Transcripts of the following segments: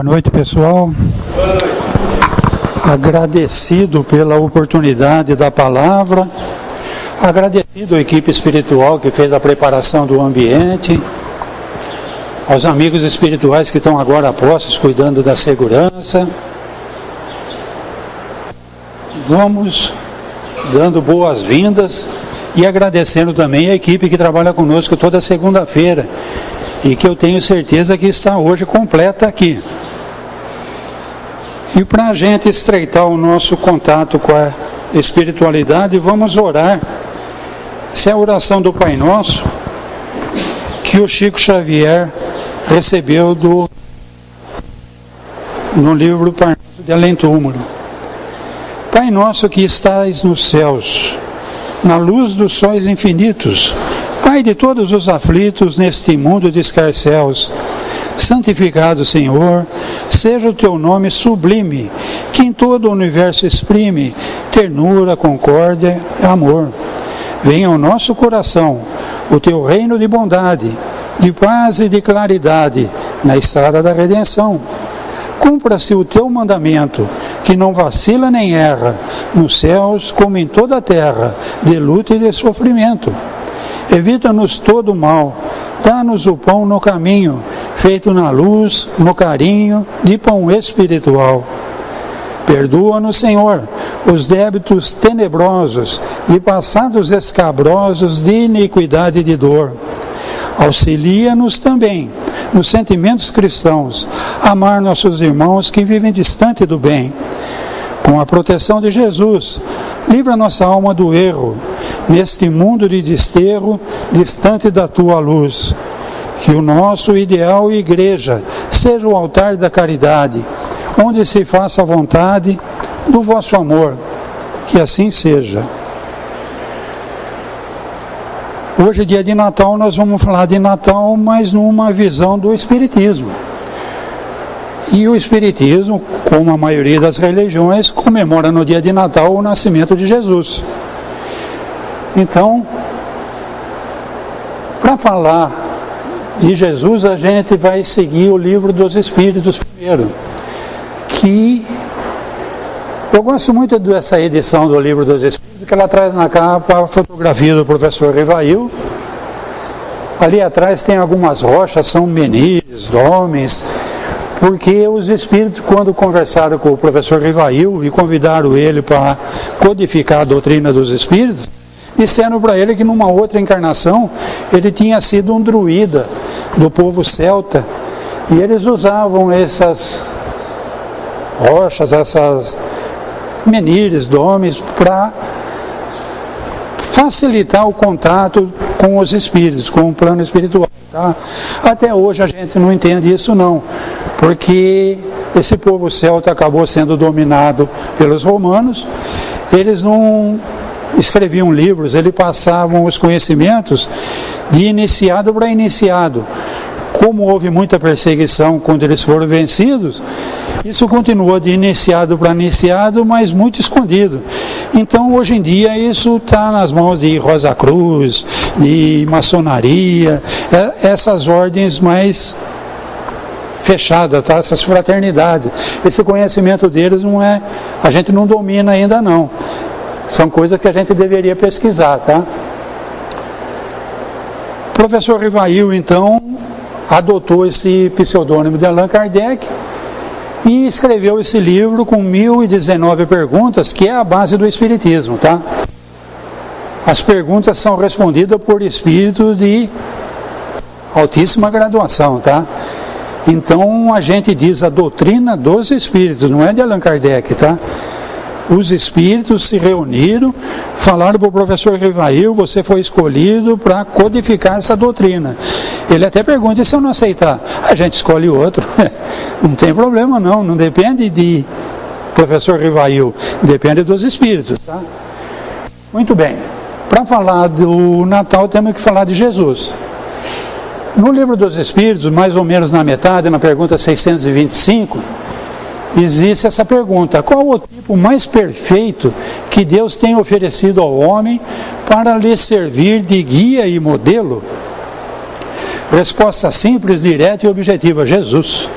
noite, pessoal. Agradecido pela oportunidade da palavra, agradecido à equipe espiritual que fez a preparação do ambiente, aos amigos espirituais que estão agora a postos cuidando da segurança. Vamos dando boas-vindas e agradecendo também a equipe que trabalha conosco toda segunda-feira e que eu tenho certeza que está hoje completa aqui. E para a gente estreitar o nosso contato com a espiritualidade, vamos orar. Essa é a oração do Pai Nosso que o Chico Xavier recebeu no livro Pai Nosso de Além Túmulo. Pai Nosso que estais nos céus, na luz dos sóis infinitos, Pai de todos os aflitos neste mundo de escarcéus, santificado, Senhor, seja o teu nome sublime, que em todo o universo exprime ternura, concórdia e amor. Venha ao nosso coração o teu reino de bondade, de paz e de claridade na estrada da redenção. Cumpra-se o teu mandamento, que não vacila nem erra, nos céus como em toda a terra, de luta e de sofrimento. Evita-nos todo o mal, dá-nos o pão no caminho, feito na luz, no carinho, de pão espiritual. Perdoa-nos, Senhor, os débitos tenebrosos, de passados escabrosos, de iniquidade e de dor. Auxilia-nos também, nos sentimentos cristãos, amar nossos irmãos que vivem distante do bem. Com a proteção de Jesus, livra nossa alma do erro, neste mundo de desterro, distante da tua luz. Que o nosso ideal igreja seja o altar da caridade, onde se faça a vontade do vosso amor. Que assim seja. Hoje, dia de Natal, nós vamos falar de Natal, mas numa visão do Espiritismo. E o Espiritismo, como a maioria das religiões, comemora no dia de Natal o nascimento de Jesus. Então, para falar de Jesus, a gente vai seguir o Livro dos Espíritos primeiro, que eu gosto muito dessa edição do Livro dos Espíritos, que ela traz na capa a fotografia do professor Rivail. Ali atrás tem algumas rochas, são menires, homens, porque os espíritos, quando conversaram com o professor Rivail e convidaram ele para codificar a doutrina dos espíritos, disseram para ele que numa outra encarnação ele tinha sido um druida do povo celta, e eles usavam essas rochas, essas menires, domes, para facilitar o contato com os espíritos, com o plano espiritual. Tá? Até hoje a gente não entende isso não, porque esse povo celta acabou sendo dominado pelos romanos. Eles não escreviam livros, eles passavam os conhecimentos de iniciado para iniciado. Como houve muita perseguição quando eles foram vencidos, isso continuou de iniciado para iniciado, mas muito escondido. Então, hoje em dia, isso está nas mãos de Rosa Cruz, de maçonaria, essas ordens mais fechadas, tá? Essas fraternidades. Esse conhecimento deles não é, a gente não domina ainda não. São coisas que a gente deveria pesquisar, tá? O professor Rivail, então, adotou esse pseudônimo de Allan Kardec e escreveu esse livro com 1019 perguntas, que é a base do Espiritismo, tá? As perguntas são respondidas por espíritos de altíssima graduação, tá? Então a gente diz a doutrina dos espíritos, não é de Allan Kardec, tá? Os espíritos se reuniram, falaram para o professor Rivail: você foi escolhido para codificar essa doutrina. Ele até pergunta: e se eu não aceitar? A gente escolhe outro. Não tem problema não, não depende de professor Rivail, depende dos espíritos. Tá? Muito bem, para falar do Natal temos que falar de Jesus. No Livro dos Espíritos, mais ou menos na metade, na pergunta 625, existe essa pergunta: qual o tipo mais perfeito que Deus tem oferecido ao homem para lhe servir de guia e modelo? Resposta simples, direta e objetiva: Jesus.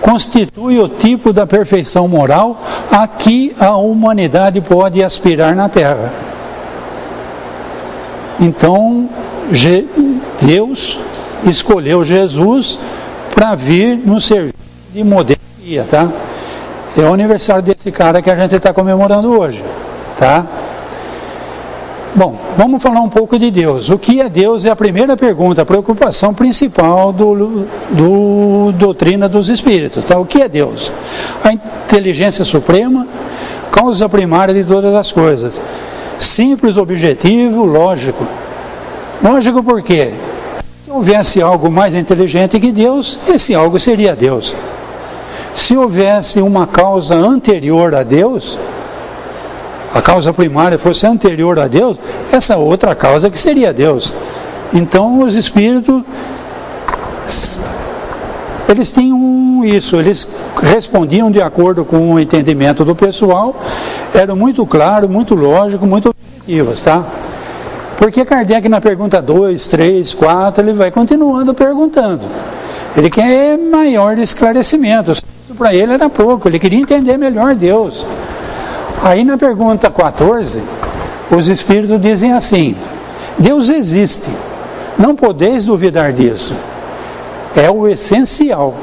constitui o tipo da perfeição moral a que a humanidade pode aspirar na Terra. Então, Deus escolheu Jesus para vir nos servir de modelo, tá? É o aniversário desse cara que a gente está comemorando hoje, tá? Bom, vamos falar um pouco de Deus. O que é Deus é a primeira pergunta, a preocupação principal do doutrina dos espíritos, tá? O que é Deus? A inteligência suprema, causa primária de todas as coisas. Simples, objetivo, lógico. Lógico por quê? Se houvesse algo mais inteligente que Deus, esse algo seria Deus. Se houvesse uma causa anterior a Deus, a causa primária fosse anterior a Deus, essa outra causa que seria Deus. Então os espíritos, eles tinham isso, eles respondiam de acordo com o entendimento do pessoal, eram muito claros, muito lógicos, muito objetivos, tá? Porque Kardec na pergunta 2, 3, 4, ele vai continuando perguntando. Ele quer maior esclarecimento. Isso para ele era pouco, ele queria entender melhor Deus. Aí na pergunta 14, os espíritos dizem assim: Deus existe, não podeis duvidar disso. É o essencial.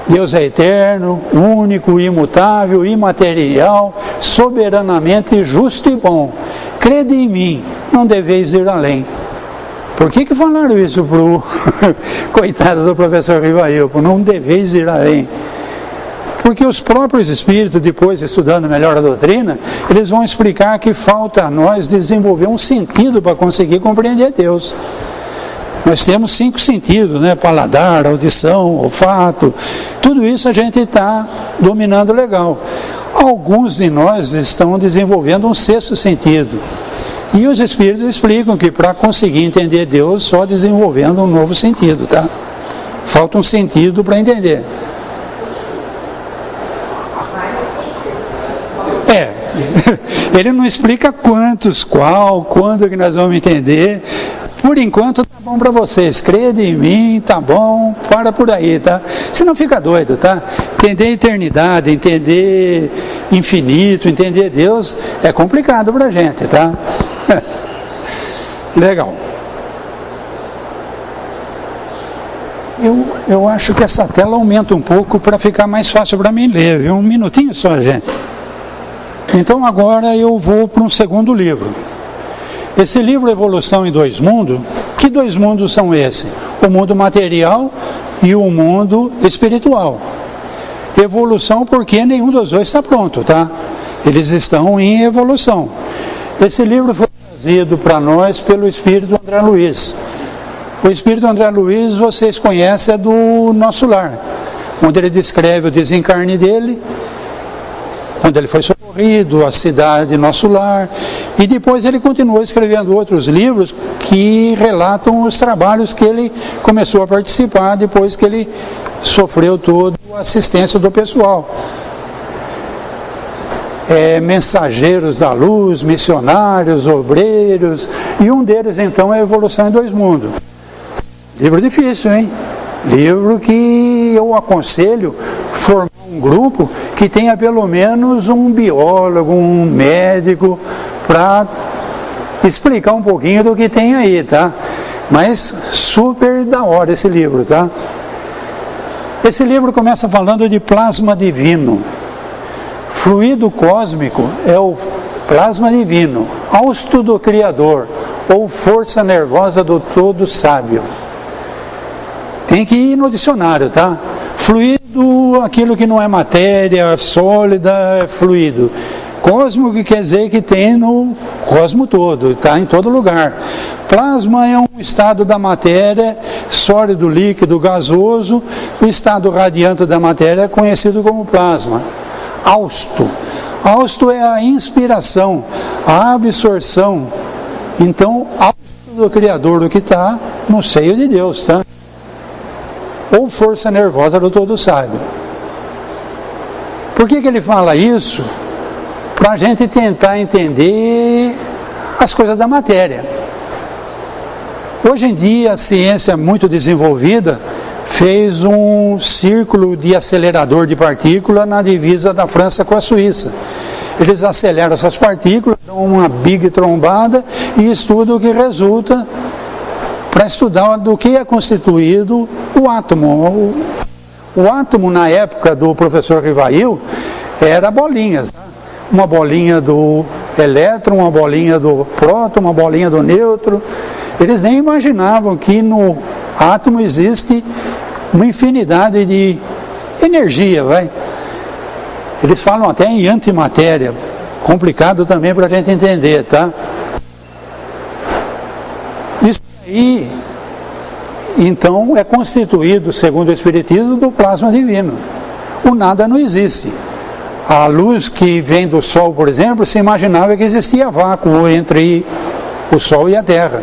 Deus é eterno, único, imutável, imaterial, soberanamente justo e bom. Crede em mim, não deveis ir além. Por que falaram isso para o coitado do professor Rivailpo? Não deveis ir além. Porque os próprios espíritos, depois estudando melhor a doutrina, eles vão explicar que falta a nós desenvolver um sentido para conseguir compreender Deus. Nós temos 5 sentidos, né? Paladar, audição, olfato, tudo isso a gente está dominando legal. Alguns de nós estão desenvolvendo um 6º sentido. E os espíritos explicam que para conseguir entender Deus, só desenvolvendo um novo sentido, tá? Falta um sentido para entender. Ele não explica quantos, qual, quando que nós vamos entender. Por enquanto tá bom para vocês, crede em mim, tá bom, para por aí, tá? Senão fica doido, tá? Entender a eternidade, entender infinito, entender Deus é complicado pra gente, tá? Legal. Eu acho que essa tela aumenta um pouco para ficar mais fácil para mim ler, viu? Um minutinho só, gente. Então agora eu vou para um segundo livro. Esse livro, Evolução em Dois Mundos, que 2 mundos são esses? O mundo material e o mundo espiritual. Evolução porque nenhum dos dois está pronto, tá? Eles estão em evolução. Esse livro foi trazido para nós pelo Espírito André Luiz. O Espírito André Luiz, vocês conhecem, é do Nosso Lar, onde ele descreve o desencarne dele, quando ele foi socorrido, a cidade de Nosso Lar, e depois ele continuou escrevendo outros livros que relatam os trabalhos que ele começou a participar depois que ele sofreu toda a assistência do pessoal. Mensageiros da luz, missionários, obreiros, e um deles então é a Evolução em Dois Mundos. Livro difícil, hein? Livro que eu aconselho formar um grupo que tenha pelo menos um biólogo, um médico, para explicar um pouquinho do que tem aí, tá? Mas super da hora esse livro, tá? Esse livro começa falando de plasma divino. Fluido cósmico é o plasma divino, hausto do Criador, ou força nervosa do todo sábio. Tem que ir no dicionário, tá? Fluido, aquilo que não é matéria sólida, é fluido. Cósmico que quer dizer que tem no cosmo todo, está em todo lugar. Plasma é um estado da matéria, sólido, líquido, gasoso. O estado radiante da matéria é conhecido como plasma. Hausto. Hausto é a inspiração, a absorção. Então, hausto do Criador, do que está no seio de Deus, tá? Ou força nervosa do todo sábio. Por que ele fala isso? Para a gente tentar entender as coisas da matéria. Hoje em dia, a ciência muito desenvolvida fez um círculo de acelerador de partícula na divisa da França com a Suíça. Eles aceleram essas partículas, dão uma big trombada e estudam o que resulta para estudar do que é constituído o átomo. O átomo, na época do professor Rivail, era bolinhas. Uma bolinha do elétron, uma bolinha do próton, uma bolinha do nêutron. Eles nem imaginavam que no átomo existe uma infinidade de energia, vai. Eles falam até em antimatéria, complicado também para a gente entender, tá? Isso aí, então, é constituído, segundo o Espiritismo, do plasma divino. O nada não existe. A luz que vem do Sol, por exemplo, se imaginava que existia vácuo entre o Sol e a Terra.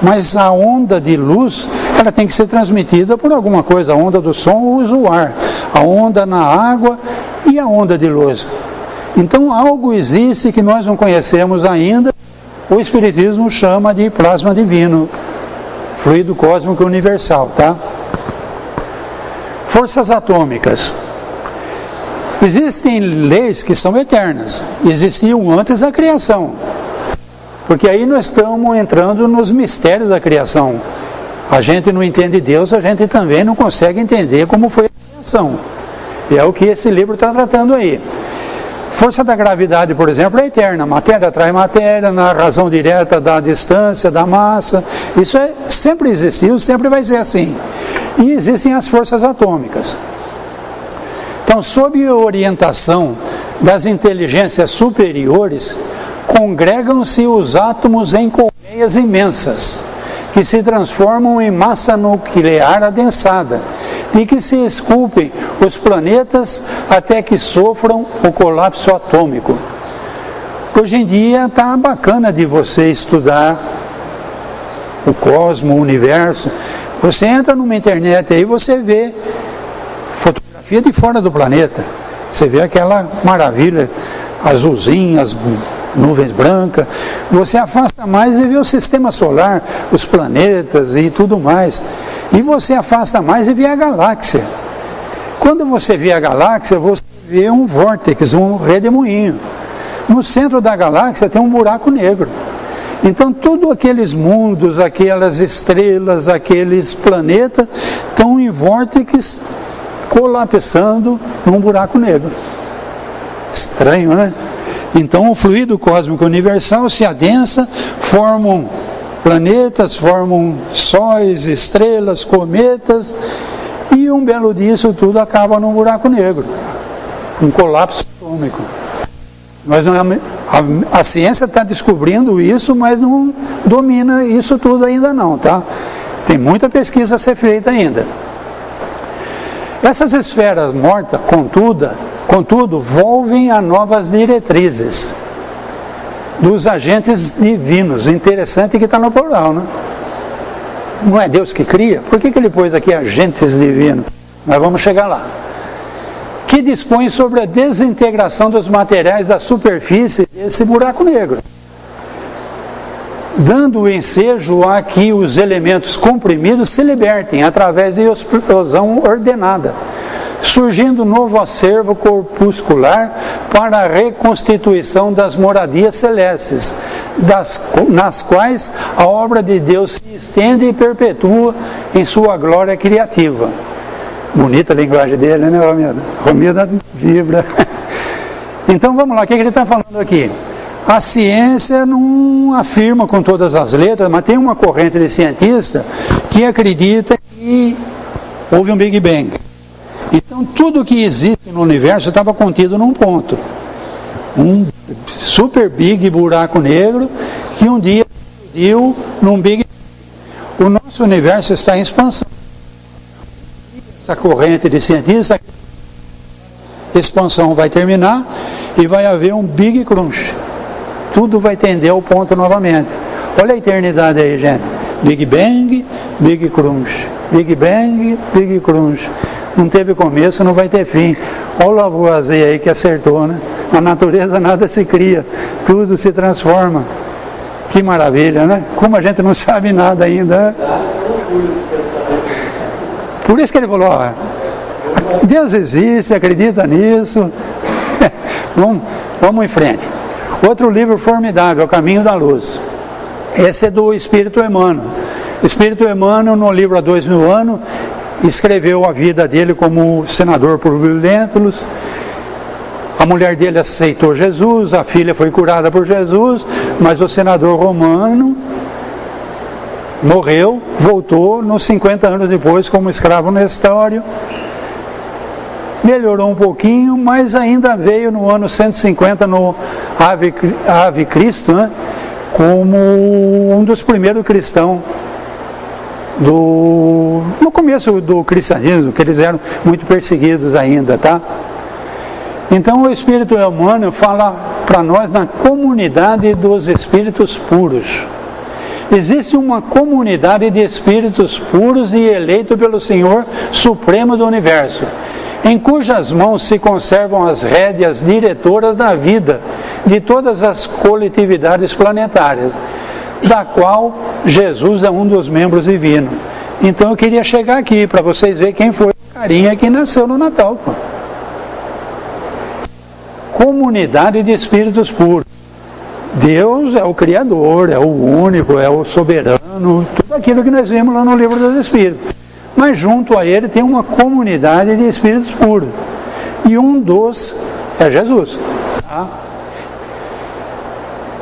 Mas a onda de luz, ela tem que ser transmitida por alguma coisa. A onda do som usa o ar, a onda na água e a onda de luz. Então algo existe que nós não conhecemos ainda, o Espiritismo chama de plasma divino, fluido cósmico universal, tá? Forças atômicas. Existem leis que são eternas, existiam antes da criação. Porque aí nós estamos entrando nos mistérios da criação. A gente não entende Deus, a gente também não consegue entender como foi a criação. E é o que esse livro está tratando aí. Força da gravidade, por exemplo, é eterna. Matéria atrai matéria, na razão direta da distância, da massa. Isso sempre existiu, sempre vai ser assim. E existem as forças atômicas. Então, sob a orientação das inteligências superiores, congregam-se os átomos em colmeias imensas, que se transformam em massa nuclear adensada, e que se esculpem os planetas até que sofram o colapso atômico. Hoje em dia está bacana de você estudar o cosmos, o universo. Você entra numa internet aí, você vê fotografia de fora do planeta. Você vê aquela maravilha, azulzinha, as nuvens brancas. Você afasta mais e vê o sistema solar, os planetas e tudo mais. E você afasta mais e vê a galáxia. Quando você vê a galáxia, você vê um vórtice, um redemoinho. No centro da galáxia tem um buraco negro. Então, todos aqueles mundos, aquelas estrelas, aqueles planetas estão em vórtices colapsando num buraco negro. Estranho, né? Então, o fluido cósmico universal se adensa, formam planetas, formam sóis, estrelas, cometas, e um belo dia isso tudo acaba num buraco negro, um colapso atômico. A ciência está descobrindo isso, mas não domina isso tudo ainda não, tá? Tem muita pesquisa a ser feita ainda. Essas esferas mortas, contudo, volvem a novas diretrizes dos agentes divinos. Interessante que está no plural, né? Não é Deus que cria? Por que ele pôs aqui agentes divinos? Nós vamos chegar lá. Que dispõe sobre a desintegração dos materiais da superfície desse buraco negro, dando o ensejo a que os elementos comprimidos se libertem através de explosão ordenada, surgindo novo acervo corpuscular para a reconstituição das moradias celestes, nas quais a obra de Deus se estende e perpetua em sua glória criativa. Bonita a linguagem dele, né, Romilda? Romilda vibra. Então vamos lá, o que ele está falando aqui? A ciência não afirma com todas as letras, mas tem uma corrente de cientistas que acredita que houve um Big Bang. Então tudo que existe no universo estava contido num ponto. Um super big buraco negro que um dia explodiu num Big Bang. O nosso universo está em expansão. Essa corrente de cientistas, a expansão vai terminar e vai haver um Big Crunch. Tudo vai tender ao ponto novamente. Olha a eternidade aí, gente. Big Bang, Big Crunch. Big Bang, Big Crunch. Não teve começo, não vai ter fim. Olha o Lavoisier aí que acertou, né? Na natureza nada se cria, tudo se transforma. Que maravilha, né? Como a gente não sabe nada ainda, né? Por isso que ele falou, ó, Deus existe, acredita nisso. Vamos em frente. Outro livro formidável, O Caminho da Luz. Esse é do Espírito Emmanuel. Espírito Emmanuel, no livro Há 2000 anos, escreveu a vida dele como senador por Lentulus. A mulher dele aceitou Jesus, a filha foi curada por Jesus, mas o senador romano morreu, voltou nos 50 anos depois como escravo Nestório. Melhorou um pouquinho, mas ainda veio no ano 150 no Ave Cristo, né, como um dos primeiros cristãos no começo do cristianismo, que eles eram muito perseguidos ainda, tá? Então o Espírito Emmanuel fala para nós na comunidade dos espíritos puros. Existe uma comunidade de espíritos puros e eleitos pelo Senhor Supremo do Universo, em cujas mãos se conservam as rédeas diretoras da vida de todas as coletividades planetárias, da qual Jesus é um dos membros divinos. Então eu queria chegar aqui para vocês verem quem foi o carinha que nasceu no Natal. Comunidade de espíritos puros. Deus é o Criador, é o único, é o soberano, tudo aquilo que nós vimos lá no Livro dos Espíritos. Mas junto a ele tem uma comunidade de espíritos puros. E um dos é Jesus. Tá?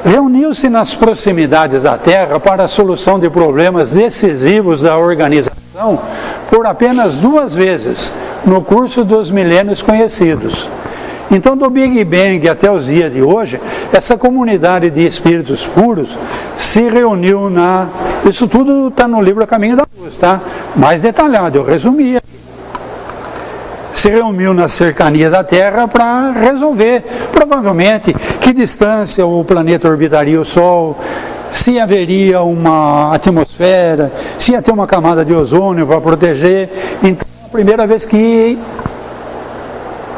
Reuniu-se nas proximidades da Terra para a solução de problemas decisivos da organização por apenas 2 vezes no curso dos milênios conhecidos. Então, do Big Bang até os dias de hoje, essa comunidade de espíritos puros se reuniu Isso tudo está no livro A Caminho da Luz, tá? Mais detalhado, eu resumi. Se reuniu na cercania da Terra para resolver, provavelmente, que distância o planeta orbitaria o Sol, se haveria uma atmosfera, se ia ter uma camada de ozônio para proteger. Então, a primeira vez que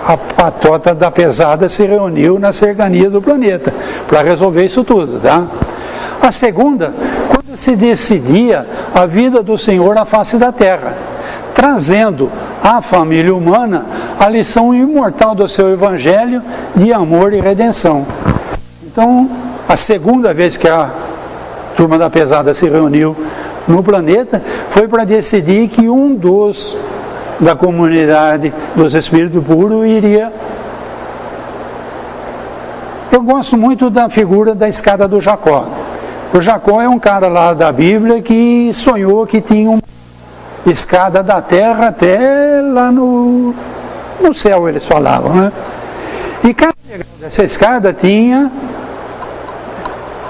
a patota da pesada se reuniu na cercania do planeta para resolver isso tudo, tá? A segunda, quando se decidia a vida do Senhor à face da Terra, trazendo à família humana a lição imortal do seu Evangelho de amor e redenção. Então, a segunda vez que a turma da pesada se reuniu no planeta foi para decidir que um dos da comunidade dos espíritos puros iria. Eu gosto muito da figura da escada do Jacó. O Jacó é um cara lá da Bíblia que sonhou que tinha uma escada da terra até lá no céu, eles falavam, né? E cada degrau dessa escada tinha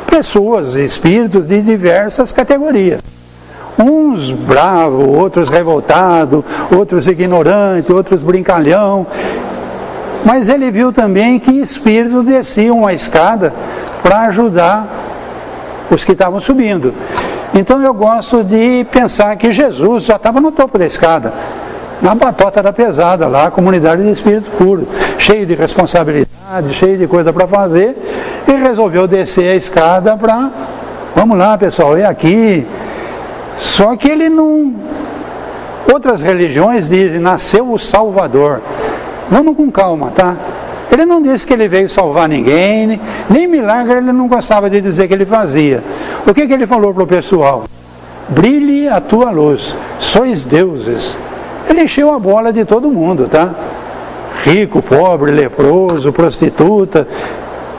pessoas, espíritos de diversas categorias. Uns bravos, outros revoltados, outros ignorantes, outros brincalhão. Mas ele viu também que espíritos desciam a escada para ajudar os que estavam subindo. Então eu gosto de pensar que Jesus já estava no topo da escada, na batota da pesada, lá, a comunidade de espírito puro, cheio de responsabilidade, cheio de coisa para fazer, e resolveu descer a escada para, vamos lá pessoal, é aqui. Só que ele não... Outras religiões dizem, nasceu o Salvador. Vamos com calma, tá? Ele não disse que ele veio salvar ninguém, nem milagre ele não gostava de dizer que ele fazia. O que ele falou para o pessoal? Brilhe a tua luz, sois deuses. Ele encheu a bola de todo mundo, tá? Rico, pobre, leproso, prostituta.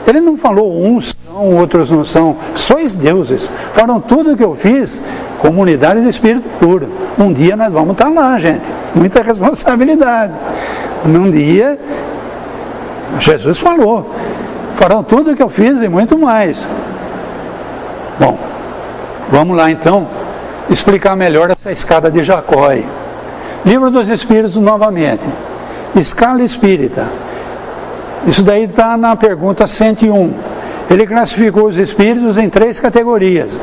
Ele não falou uns são, outros não são. Sois deuses. Foram tudo que eu fiz, comunidade de espírito puro. Um dia nós vamos estar lá, gente. Muita responsabilidade. Num dia, Jesus falou. Foram tudo que eu fiz e muito mais. Bom, vamos lá então explicar melhor essa escada de Jacó aí. Livro dos Espíritos novamente. Escala espírita. Isso daí está na pergunta 101. Ele classificou os espíritos em 3 categorias.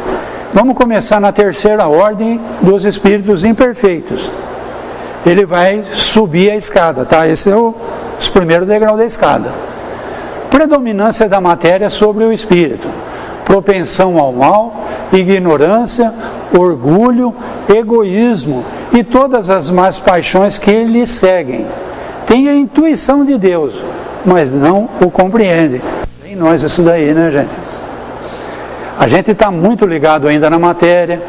Vamos começar na terceira ordem dos espíritos imperfeitos. Ele vai subir a escada, tá? Esse é o primeiro degrau da escada. Predominância da matéria sobre o espírito. Propensão ao mal, ignorância, orgulho, egoísmo e todas as más paixões que lhe seguem. Tem a intuição de Deus, mas não o compreende. Em nós isso daí, né, gente? A gente está muito ligado ainda na matéria.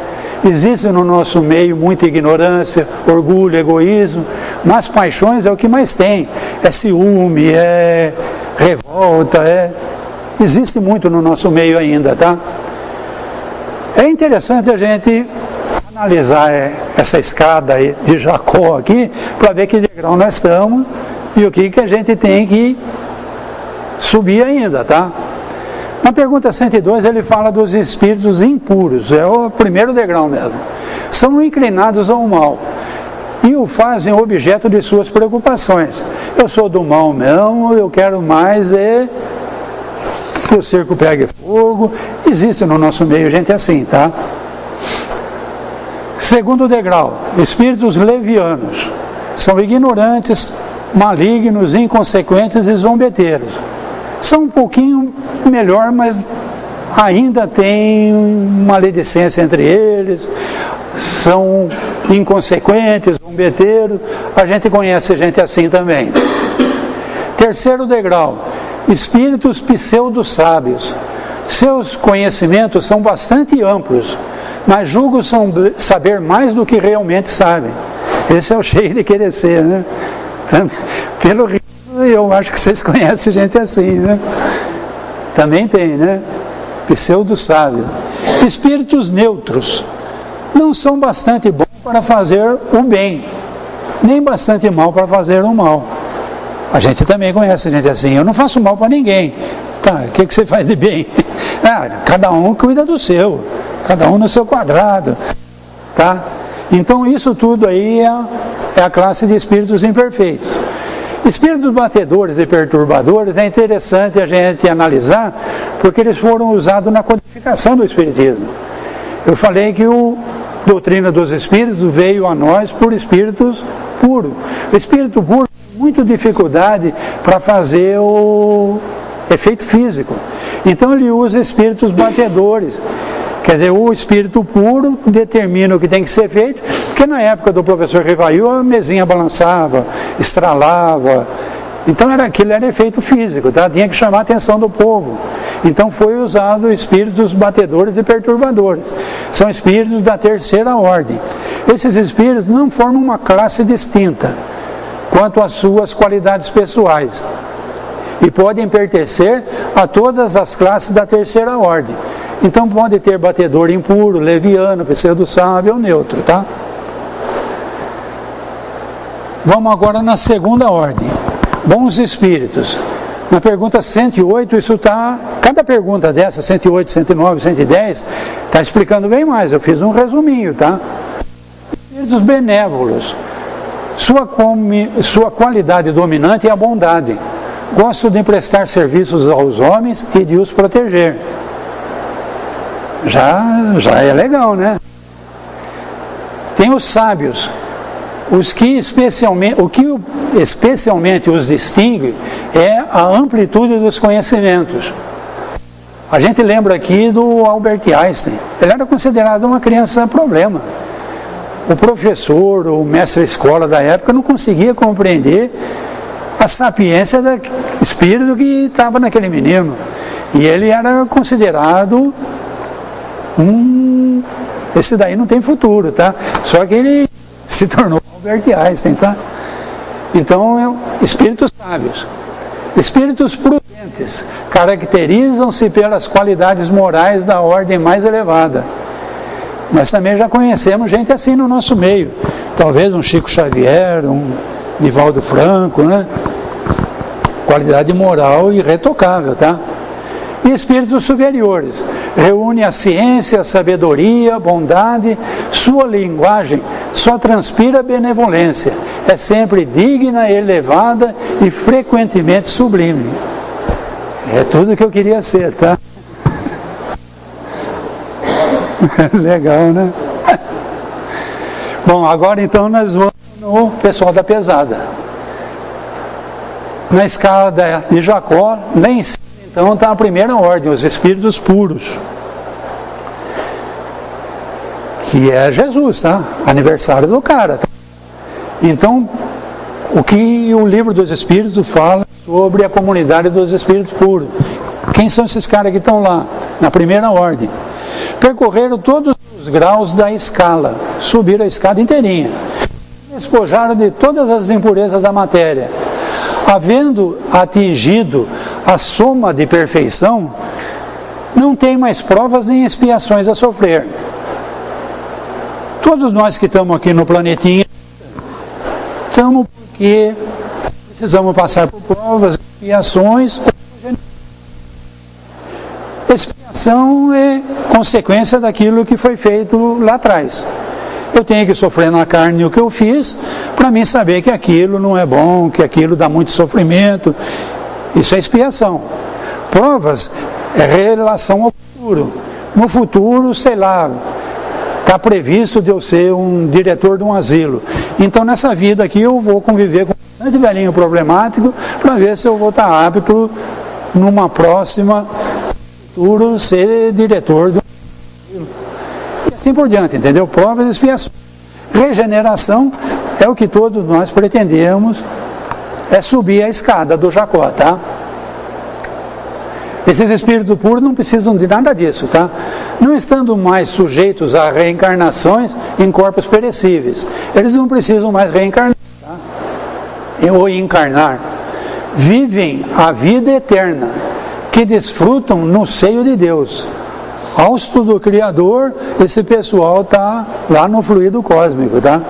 Existe no nosso meio muita ignorância, orgulho, egoísmo, mas paixões é o que mais tem. É ciúme, é revolta, existe muito no nosso meio ainda, tá? É interessante a gente analisar essa escada de Jacó aqui, para ver que degrau nós estamos e o que a gente tem que subir ainda, tá? Na pergunta 102 ele fala dos espíritos impuros, é o primeiro degrau mesmo. São inclinados ao mal e o fazem objeto de suas preocupações. Eu sou do mal mesmo, eu quero mais que o cerco pegue fogo. Existe no nosso meio gente assim, tá? Segundo degrau, espíritos levianos. São ignorantes, malignos, inconsequentes e zombeteiros. São um pouquinho melhor, mas ainda tem maledicência entre eles, são inconsequentes, zombeteiros. A gente conhece gente assim também. Terceiro degrau, espíritos pseudo-sábios. Seus conhecimentos são bastante amplos, mas julgam saber mais do que realmente sabem. Esse é o cheio de querer ser, né? Pelo riso, eu acho que vocês conhecem gente assim, né? Também tem, né? Pseudo-sábio. Espíritos neutros. Não são bastante bons para fazer o bem, nem bastante mal para fazer o mal. A gente também conhece gente assim. Eu não faço mal para ninguém. Tá, o que você faz de bem? Cada um cuida do seu. Cada um no seu quadrado. Tá? Então isso tudo aí é a classe de espíritos imperfeitos. Espíritos batedores e perturbadores é interessante a gente analisar, porque eles foram usados na codificação do Espiritismo. Eu falei que a doutrina dos Espíritos veio a nós por espíritos puros. O espírito puro tem muita dificuldade para fazer o efeito físico. Então ele usa espíritos batedores. Quer dizer, o espírito puro determina o que tem que ser feito, porque na época do professor Rivail a mesinha balançava, estralava. Então aquilo era efeito físico, tá? Tinha que chamar a atenção do povo. Então foi usado espíritos batedores e perturbadores. São espíritos da terceira ordem. Esses espíritos não formam uma classe distinta quanto às suas qualidades pessoais e podem pertencer a todas as classes da terceira ordem. Então pode ter batedor impuro, leviano, pseudo-sábio ou neutro, tá? Vamos agora na segunda ordem. Bons espíritos. Na pergunta 108, isso está... Cada pergunta dessa, 108, 109, 110, está explicando bem mais. Eu fiz um resuminho, tá? Espíritos benévolos. Sua qualidade dominante é a bondade. Gostam de prestar serviços aos homens e de os proteger. Já é legal, né? Tem os sábios, o que especialmente os distingue é a amplitude dos conhecimentos. A gente lembra aqui do Albert Einstein. Ele era considerado uma criança problema. O professor, o mestre-escola da época não conseguia compreender a sapiência do espírito que estava naquele menino. E ele era considerado esse daí não tem futuro, tá? Só que ele se tornou Albert Einstein, tá? Então, espíritos sábios. Espíritos prudentes caracterizam-se pelas qualidades morais da ordem mais elevada. Nós também já conhecemos gente assim no nosso meio. Talvez um Chico Xavier, um Divaldo Franco, né? Qualidade moral irretocável, tá? E espíritos superiores, reúne a ciência, a sabedoria, a bondade, sua linguagem só transpira benevolência, é sempre digna, elevada e frequentemente sublime. É tudo que eu queria ser, tá? Legal, né? Bom, agora então nós vamos no pessoal da pesada. Na escala de Jacó, lá em cima, então está a primeira ordem, os espíritos puros, que é Jesus, tá? Aniversário do cara. Tá? Então, o que o livro dos Espíritos fala sobre a comunidade dos Espíritos puros. Quem são esses caras que estão lá? Na primeira ordem. Percorreram todos os graus da escala, subiram a escada inteirinha. Despojaram de todas as impurezas da matéria. Havendo atingido a soma de perfeição, não tem mais provas nem expiações a sofrer. Todos nós que estamos aqui no planetinha, estamos porque precisamos passar por provas, expiações. Expiação é consequência daquilo que foi feito lá atrás. Eu tenho que sofrer na carne o que eu fiz, para mim saber que aquilo não é bom, que aquilo dá muito sofrimento. Isso é expiação. Provas é relação ao futuro. No futuro, sei lá, está previsto de eu ser um diretor de um asilo. Então, nessa vida aqui, eu vou conviver com bastante velhinho problemático, para ver se eu vou estar apto, numa próxima futuro, ser diretor de um asilo. E assim por diante, entendeu? Provas e expiações. Regeneração é o que todos nós pretendemos, é subir a escada do Jacó, tá? Esses espíritos puros não precisam de nada disso, tá? Não estando mais sujeitos a reencarnações em corpos perecíveis. Eles não precisam mais reencarnar, tá? Ou encarnar. Vivem a vida eterna, que desfrutam no seio de Deus. Austo do Criador, esse pessoal está lá no fluido cósmico, tá?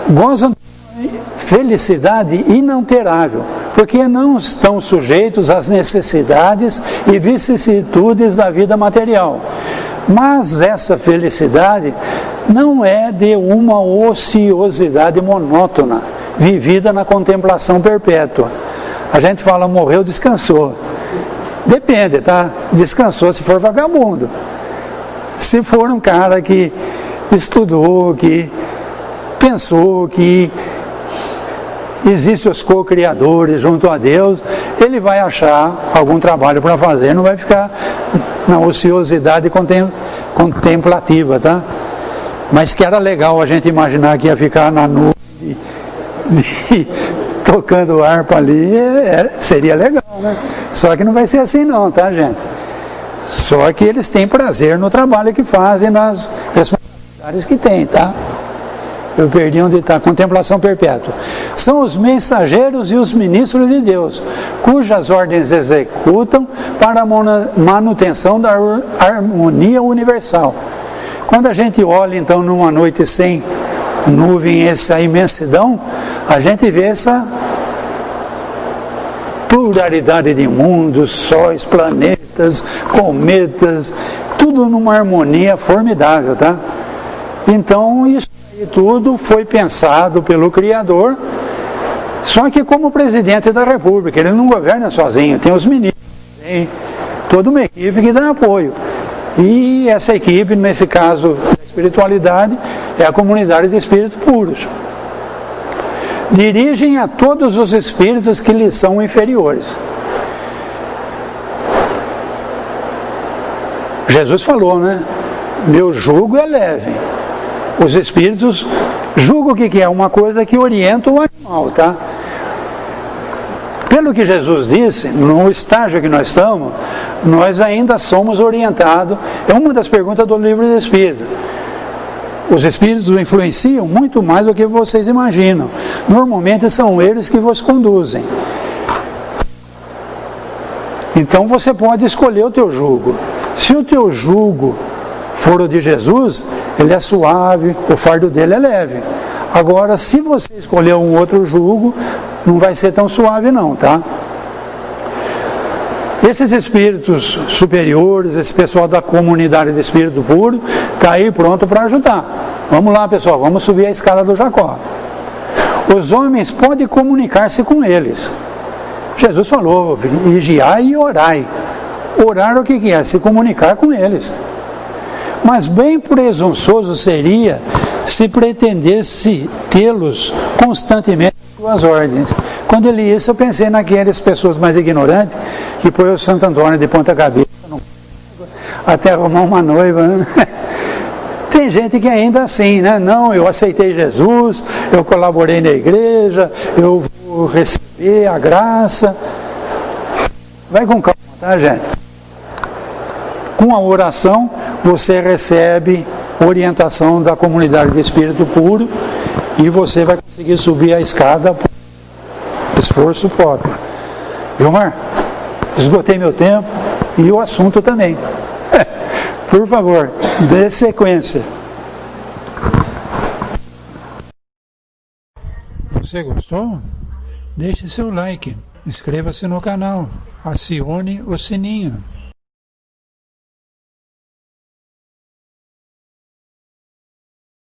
Gozam de felicidade inalterável, porque não estão sujeitos às necessidades e vicissitudes da vida material. Mas essa felicidade não é de uma ociosidade monótona, vivida na contemplação perpétua. A gente fala, morreu, descansou. Depende, tá? Descansou se for vagabundo. Se for um cara que estudou, que pensou, que existem os co-criadores junto a Deus, ele vai achar algum trabalho para fazer, não vai ficar na ociosidade contemplativa, tá? Mas que era legal a gente imaginar que ia ficar na nuvem tocando harpa ali, seria legal, né? Só que não vai ser assim não, tá, gente? Só que eles têm prazer no trabalho que fazem, nas responsabilidades que têm, tá? Eu perdi onde está, contemplação perpétua. São os mensageiros e os ministros de Deus, cujas ordens executam para a manutenção da harmonia universal. Quando a gente olha então numa noite sem nuvem, essa imensidão, a gente vê essa pluralidade de mundos, sóis, planetas, cometas, tudo numa harmonia formidável, tá? Então isso aí tudo foi pensado pelo Criador, só que como presidente da República, ele não governa sozinho, tem os ministros, tem toda uma equipe que dá apoio. E essa equipe, nesse caso da espiritualidade, é a comunidade de espíritos puros. Dirigem a todos os espíritos que lhes são inferiores. Jesus falou, né? Meu jugo é leve. Os espíritos, jugo o que é? Uma coisa que orienta o animal, tá? Pelo que Jesus disse, no estágio que nós estamos, nós ainda somos orientados. É uma das perguntas do livro do Espírito. Os espíritos influenciam muito mais do que vocês imaginam. Normalmente são eles que vos conduzem. Então você pode escolher o teu jugo. Se o teu jugo for o de Jesus, ele é suave, o fardo dele é leve. Agora, se você escolher um outro jugo, não vai ser tão suave não, tá? Esses espíritos superiores, esse pessoal da comunidade de espírito puro, está aí pronto para ajudar. Vamos lá, pessoal, vamos subir a escada do Jacó. Os homens podem comunicar-se com eles. Jesus falou, vigiai e orai. Orar o que é? Se comunicar com eles. Mas bem presunçoso seria se pretendesse tê-los constantemente em suas ordens. Quando ele disse, eu pensei naquelas pessoas mais ignorantes que põe o Santo Antônio de ponta cabeça até arrumar uma noiva, né? Tem gente que ainda assim, né? Não, eu aceitei Jesus, eu colaborei na igreja, eu vou receber a graça. Vai com calma, tá, gente? Com a oração, você recebe orientação da comunidade de Espírito Puro e você vai conseguir subir a escada por esforço próprio. Vilmar, esgotei meu tempo e o assunto também. Por favor, dê sequência. Você gostou? Deixe seu like, inscreva-se no canal, acione o sininho.